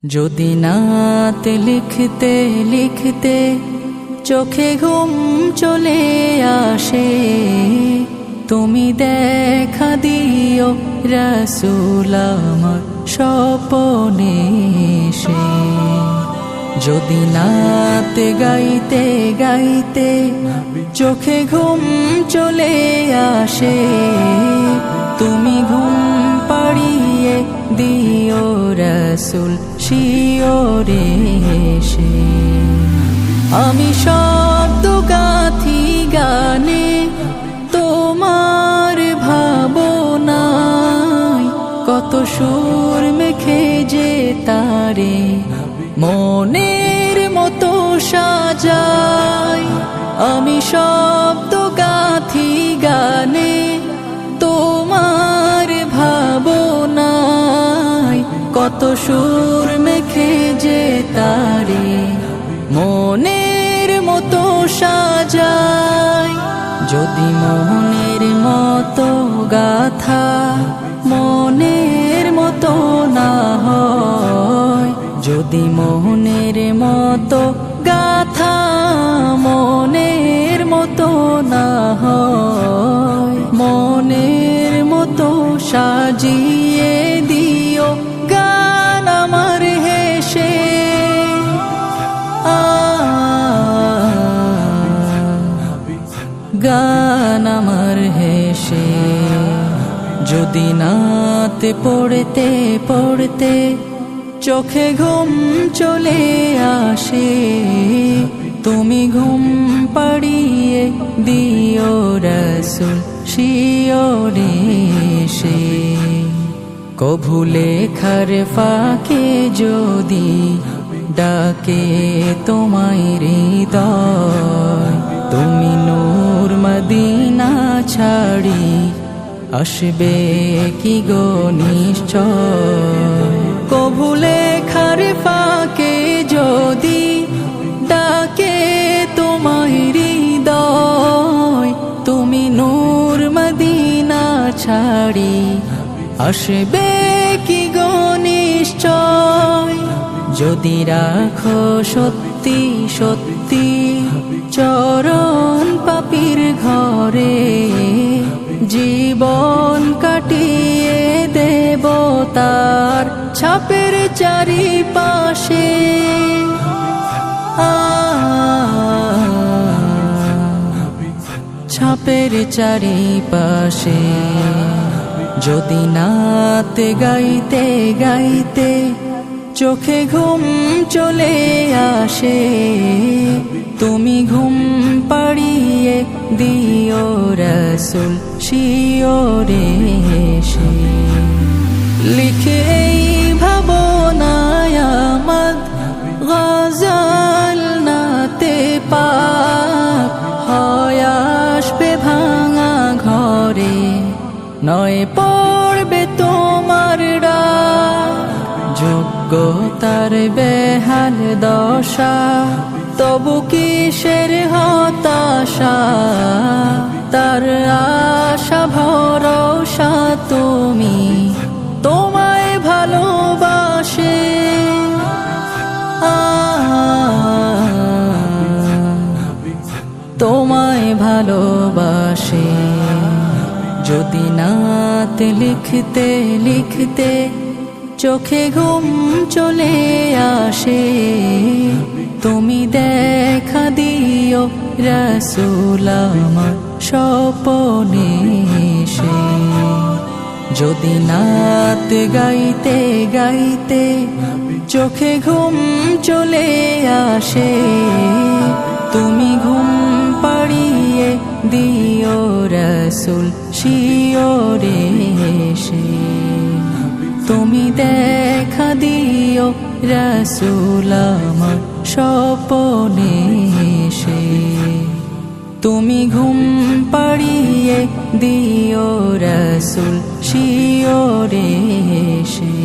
যদি নাত লিখতে লিখতে চোখে ঘুম চলে আসে, তুমি দেখা দিও রাসূল আমার স্বপ্নে এসে। যদি নাত গাইতে গাইতে চোখে ঘুম চলে আসে, তুমি ঘুম পাড়িয়ে দিও রাসূল শিওরে এসে। আমি শব্দ গাথি গানে তোমার ভাবনায়, কত সুর মেখে যে তারে মনের মতো সাজাই। আমি শব্দ গাথি গানে তোমার ভাবনায়, কত সুর মেখে যে তারে মনের মতো সাজাই। যদি মনের মতো গাথা মনের মতো না হয়, যদি মনের মতো গাথা মনের মতো না হয়, মনের মতো সাজিয়ে দিও গান আমার হেসে। গান আমার হেসে। যদি নাত পড়তে পড়তে চোখে ঘুম চলে আসে, তুমি ঘুম পাড়িয়ে দিও রাসূল শিওরে এসে। কভু লেখার ফাঁকে যদি ডাকে তোমায় হৃদয়, তুমি নূর মদিনা ছাড়ি আসবে কি গো নিশ্চয়। কভু লেখার ফাঁকে যদি ডাকে তোমায় হৃদয়, তুমি নূর মদিনা ছাড়ি আসবে কি গো নিশ্চয়। যদি রাখো সত্যি সত্যি চরণ পাপীর ঘরে, জীবন কাটিয়ে দেব তার ছাপের চারিপাশে। ছাপের চারিপাশে। যদি নাত গাইতে গাইতে চোখে ঘুম চলে আসে, তুমি ঘুম পাড়িয়ে দিও রাসূল শিওরে এসে। লিখে এই ভাবনায় আমার গজল নাতে পাক হয় আসবে ভাঙা ঘরে, নয় পড়বে তোমার ডাক। যোগ্যতার বেহাল দশা, তবু কিসের হতাশা, তার আশা ভরসা তুমি তোমায় ভালোবাসে। তোমায় ভালোবাসে। যদি নাত লিখতে লিখতে চোখে ঘুম চলে আসে, তুমি দেখা দিও রাসূল আমার স্বপ্নে এসে। যদি নাত গাইতে গাইতে চোখে ঘুম চলে আসে, তুমি ঘুম পাড়িয়ে দিও রাসূল শিওরে এসে। তুমি দেখা দিও রাসূল আমার স্বপ্নে এসে। তুমি ঘুম পাড়িয়ে দিও রাসূল শিওরে এসে।